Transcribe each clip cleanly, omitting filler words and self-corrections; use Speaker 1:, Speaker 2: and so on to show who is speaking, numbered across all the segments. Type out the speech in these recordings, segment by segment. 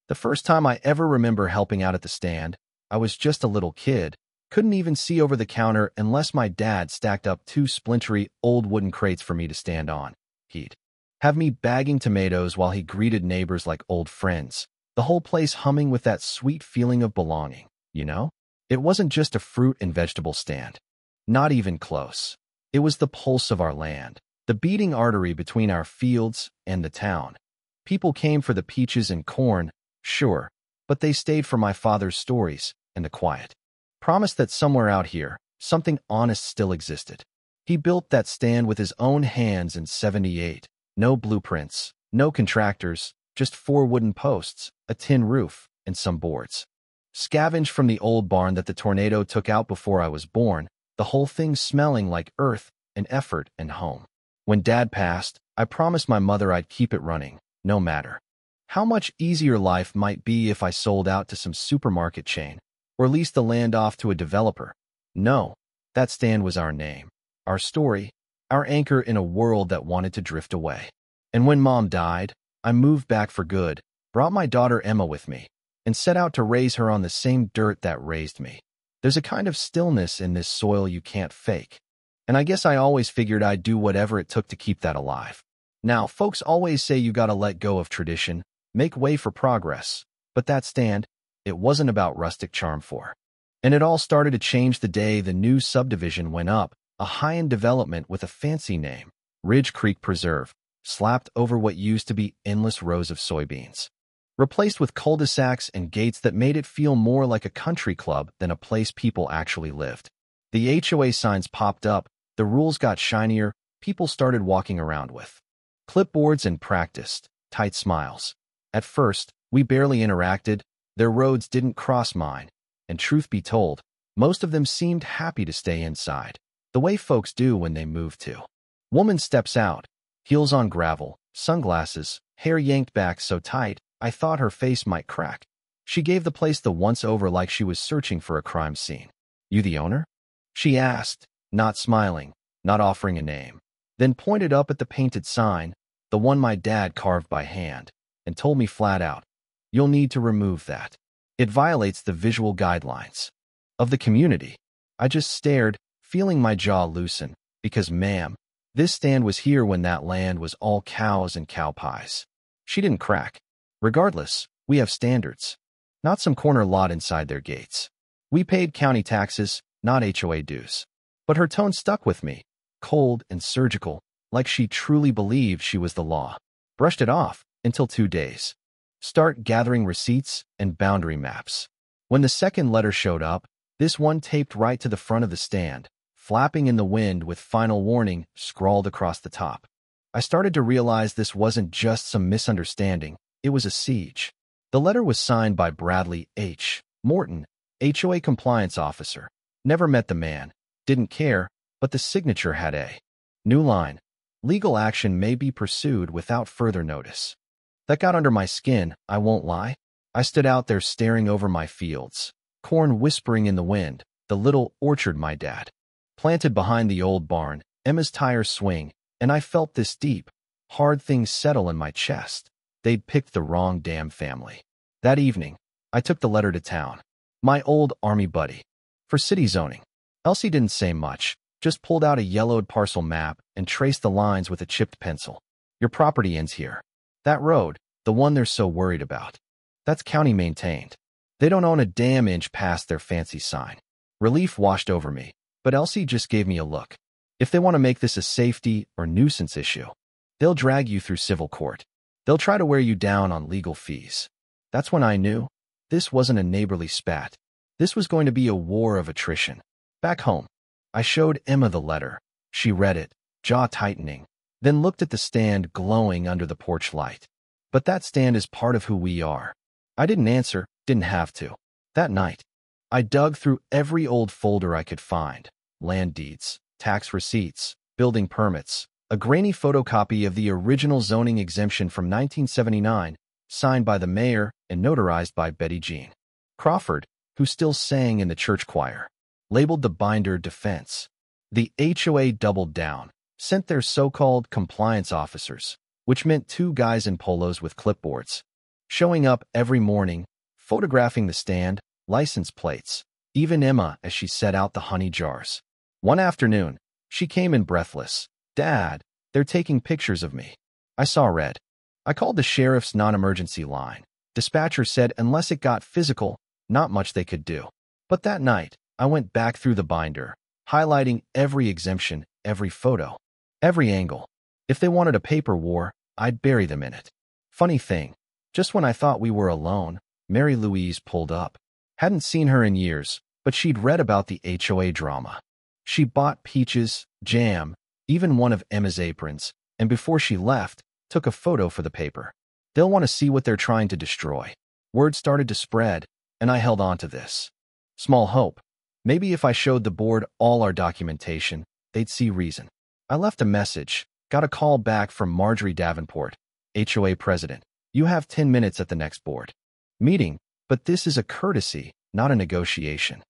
Speaker 1: The first time I ever remember helping out at the stand, I was just a little kid, couldn't even see over the counter unless my dad stacked up two splintery old wooden crates for me to stand on. He'd have me bagging tomatoes while he greeted neighbors like old friends, the whole place humming with that sweet feeling of belonging, you know? It wasn't just a fruit and vegetable stand. Not even close. It was the pulse of our land, the beating artery between our fields and the town. People came for the peaches and corn, sure, but they stayed for my father's stories and the quiet. Promised that somewhere out here, something honest still existed. He built that stand with his own hands in '78. No blueprints, no contractors, just 4 wooden posts, a tin roof, and some boards. Scavenged from the old barn that the tornado took out before I was born, the whole thing smelling like earth and effort and home. When Dad passed, I promised my mother I'd keep it running, no matter how much easier life might be if I sold out to some supermarket chain, or leased the land off to a developer. No, that stand was our name, our story, our anchor in a world that wanted to drift away. And when Mom died, I moved back for good, brought my daughter Emma with me, and set out to raise her on the same dirt that raised me. There's a kind of stillness in this soil you can't fake. And I guess I always figured I'd do whatever it took to keep that alive. Now, folks always say you gotta let go of tradition, make way for progress, but that stand, it wasn't about rustic charm for. And it all started to change the day the new subdivision went up, a high-end development with a fancy name, Ridge Creek Preserve, slapped over what used to be endless rows of soybeans. Replaced with cul-de-sacs and gates that made it feel more like a country club than a place people actually lived. The HOA signs popped up, the rules got shinier, people started walking around with clipboards and practiced, tight smiles. At first, we barely interacted, their roads didn't cross mine, and truth be told, most of them seemed happy to stay inside, the way folks do when they move to. Woman steps out, heels on gravel, sunglasses, hair yanked back so tight, I thought her face might crack. She gave the place the once-over like she was searching for a crime scene. "You the owner?" she asked, not smiling, not offering a name, then pointed up at the painted sign, the one my dad carved by hand, and told me flat out, "You'll need to remove that. It violates the visual guidelines of the community." I just stared, feeling my jaw loosen, because ma'am, this stand was here when that land was all cows and cow pies. She didn't crack. "Regardless, we have standards. Not some corner lot inside their gates. We paid county taxes, not HOA dues." But her tone stuck with me, cold and surgical, like she truly believed she was the law. Brushed it off, until 2 days. Start gathering receipts and boundary maps. When the second letter showed up, this one taped right to the front of the stand, flapping in the wind with final warning scrawled across the top. I started to realize this wasn't just some misunderstanding, it was a siege. The letter was signed by Bradley H. Morton, HOA compliance officer. Never met the man, didn't care, but the signature had a new line. Legal action may be pursued without further notice. That got under my skin, I won't lie. I stood out there staring over my fields, corn whispering in the wind, the little orchard my dad planted behind the old barn, Emma's tires swing, and I felt this deep, hard thing settle in my chest. They'd picked the wrong damn family. That evening, I took the letter to town. My old Army buddy. For city zoning. Elsie didn't say much, just pulled out a yellowed parcel map and traced the lines with a chipped pencil. "Your property ends here. That road, the one they're so worried about, that's county maintained. They don't own a damn inch past their fancy sign." Relief washed over me, but Elsie just gave me a look. "If they want to make this a safety or nuisance issue, they'll drag you through civil court. They'll try to wear you down on legal fees." That's when I knew this wasn't a neighborly spat. This was going to be a war of attrition. Back home, I showed Emma the letter. She read it, jaw tightening, then looked at the stand glowing under the porch light. But that stand is part of who we are. I didn't answer, didn't have to. That night, I dug through every old folder I could find. Land deeds, tax receipts, building permits, a grainy photocopy of the original zoning exemption from 1979, signed by the mayor and notarized by Betty Jean Crawford, who still sang in the church choir. Labeled the binder defense. The HOA doubled down, sent their so-called compliance officers, which meant 2 guys in polos with clipboards. showing up every morning, photographing the stand, license plates, even Emma as she set out the honey jars. One afternoon, she came in breathless. "Dad, they're taking pictures of me." I saw red. I called the sheriff's non-emergency line. Dispatcher said unless it got physical, not much they could do. But that night, I went back through the binder, highlighting every exemption, every photo, every angle. If they wanted a paper war, I'd bury them in it. Funny thing, just when I thought we were alone, Mary Louise pulled up. Hadn't seen her in years, but she'd read about the HOA drama. She bought peaches, jam, even one of Emma's aprons, and before she left, took a photo for the paper. They'll want to see what they're trying to destroy. Word started to spread, and I held on to this. Small hope. Maybe if I showed the board all our documentation, they'd see reason. I left a message, got a call back from Marjorie Davenport, HOA president. "You have 10 minutes at the next board meeting, but this is a courtesy, not a negotiation."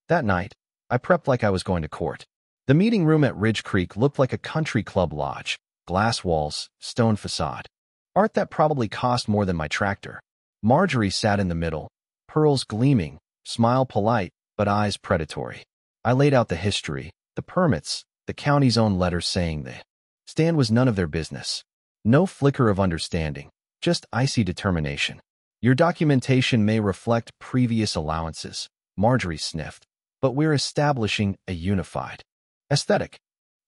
Speaker 1: That night, I prepped like I was going to court. The meeting room at Ridge Creek looked like a country club lodge. Glass walls, stone facade. Art that probably cost more than my tractor. Marjorie sat in the middle, pearls gleaming, smile polite, but eyes predatory. I laid out the history, the permits, the county's own letter saying the stand was none of their business. No flicker of understanding, just icy determination. "Your documentation may reflect previous allowances," Marjorie sniffed, "but we're establishing a unified aesthetic."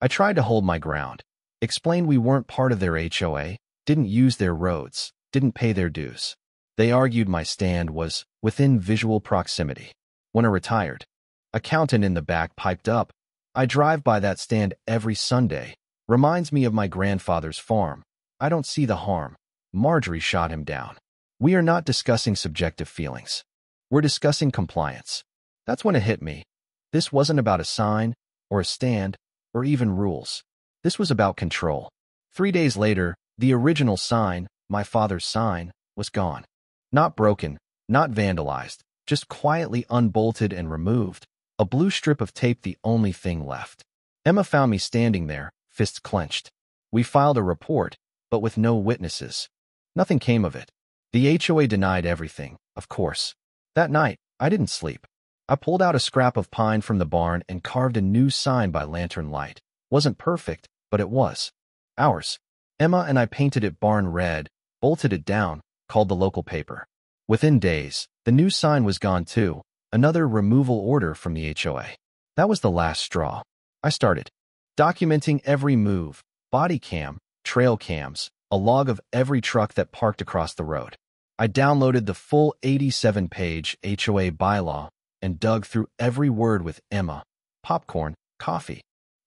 Speaker 1: I tried to hold my ground, explained we weren't part of their HOA, didn't use their roads, didn't pay their dues. They argued my stand was within visual proximity. When a retired accountant in the back piped up, "I drive by that stand every Sunday. Reminds me of my grandfather's farm. I don't see the harm." Marjorie shot him down. "We are not discussing subjective feelings. We're discussing compliance." That's when it hit me. This wasn't about a sign, or a stand, or even rules. This was about control. 3 days later, the original sign, my father's sign, was gone. Not broken, not vandalized, just quietly unbolted and removed. A blue strip of tape the only thing left. Emma found me standing there, fists clenched. We filed a report, but with no witnesses. Nothing came of it. The HOA denied everything, of course. That night, I didn't sleep. I pulled out a scrap of pine from the barn and carved a new sign by lantern light. Wasn't perfect, but it was ours. Emma and I painted it barn red, bolted it down, called the local paper. Within days, the new sign was gone too, another removal order from the HOA. That was the last straw. I started documenting every move, body cam, trail cams, a log of every truck that parked across the road. I downloaded the full 87-page HOA bylaw and dug through every word with Emma. Popcorn, coffee,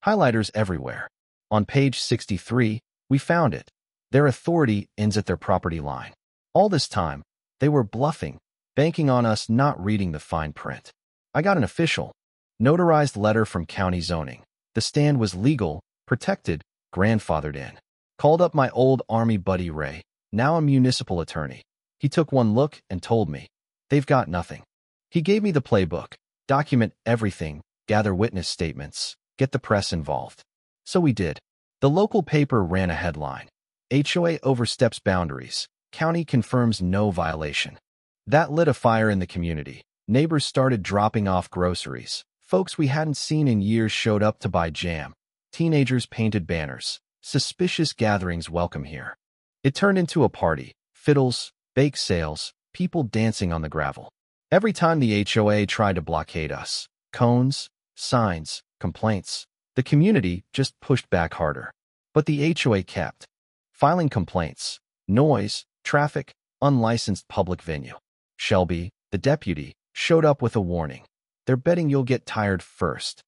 Speaker 1: highlighters everywhere. On page 63, we found it. Their authority ends at their property line. All this time, they were bluffing, banking on us not reading the fine print. I got an official, notarized letter from county zoning. The stand was legal, protected, grandfathered in. Called up my old Army buddy Ray, now a municipal attorney. He took one look and told me, "They've got nothing." He gave me the playbook, document everything, gather witness statements, get the press involved. So we did. The local paper ran a headline. HOA oversteps boundaries. County confirms no violation. That lit a fire in the community. Neighbors started dropping off groceries. Folks we hadn't seen in years showed up to buy jam. Teenagers painted banners. Suspicious gatherings welcome here. It turned into a party. Fiddles, bake sales, people dancing on the gravel. Every time the HOA tried to blockade us, cones, signs, complaints, the community just pushed back harder. But the HOA kept filing complaints. Noise, traffic, unlicensed public venue. Shelby, the deputy, showed up with a warning. "They're betting you'll get tired first."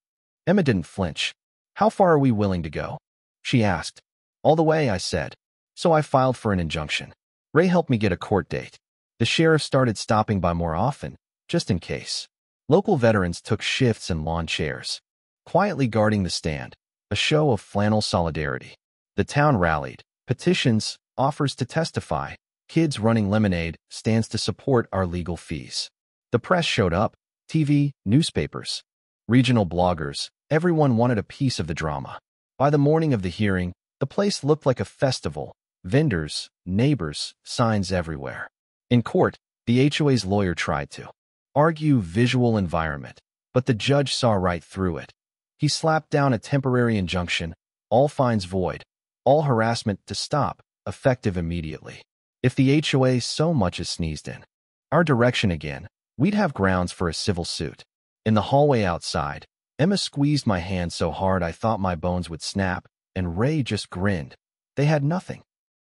Speaker 1: Emma didn't flinch. "How far are we willing to go?" she asked. "All the way," I said. So I filed for an injunction. Ray helped me get a court date. The sheriff started stopping by more often, just in case. Local veterans took shifts in lawn chairs, quietly guarding the stand, a show of flannel solidarity. The town rallied. Petitions, offers to testify, kids running lemonade, stands to support our legal fees. The press showed up, TV, newspapers, regional bloggers, everyone wanted a piece of the drama. By the morning of the hearing, the place looked like a festival, vendors, neighbors, signs everywhere. In court, the HOA's lawyer tried to argue visual environment, but the judge saw right through it. He slapped down a temporary injunction, all fines void, all harassment to stop, effective immediately. If the HOA so much as sneezed in our direction again, we'd have grounds for a civil suit. In the hallway outside, Emma squeezed my hand so hard I thought my bones would snap, and Ray just grinned. They had nothing.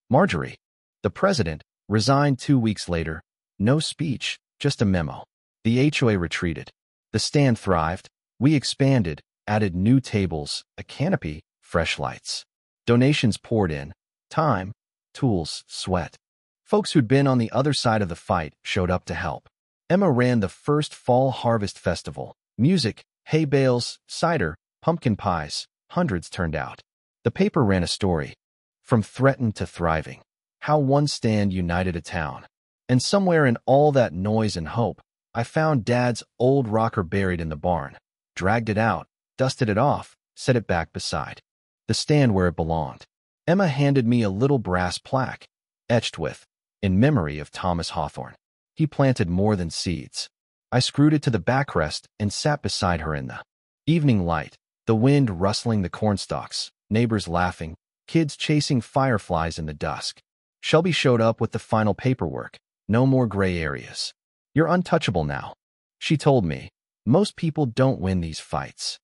Speaker 1: Marjorie, the president, resigned 2 weeks later. No speech, just a memo. The HOA retreated. The stand thrived. We expanded, added new tables, a canopy, fresh lights. Donations poured in. Time, tools, sweat. Folks who'd been on the other side of the fight showed up to help. Emma ran the first fall harvest festival. Music, hay bales, cider, pumpkin pies. Hundreds turned out. The paper ran a story. From threatened to thriving. How one stand united a town. And somewhere in all that noise and hope, I found Dad's old rocker buried in the barn. Dragged it out, dusted it off, set it back beside the stand where it belonged. Emma handed me a little brass plaque, etched with, in memory of Thomas Hawthorne. He planted more than seeds. I screwed it to the backrest and sat beside her in the evening light, the wind rustling the cornstalks, neighbors laughing, kids chasing fireflies in the dusk. Shelby showed up with the final paperwork. No more gray areas. You're untouchable now. She told me, most people don't win these fights.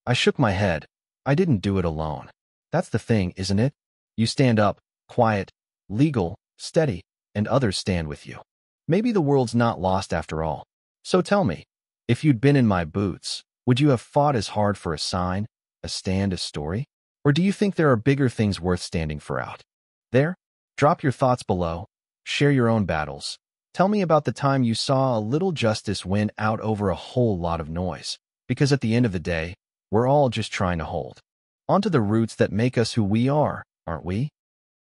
Speaker 1: I shook my head. I didn't do it alone. That's the thing, isn't it? You stand up, quiet, legal, steady, and others stand with you. Maybe the world's not lost after all. So tell me, if you'd been in my boots, would you have fought as hard for a sign, a stand, a story? Or do you think there are bigger things worth standing for out there? Drop your thoughts below. Share your own battles. Tell me about the time you saw a little justice win out over a whole lot of noise. Because at the end of the day, we're all just trying to hold onto the roots that make us who we are, aren't we?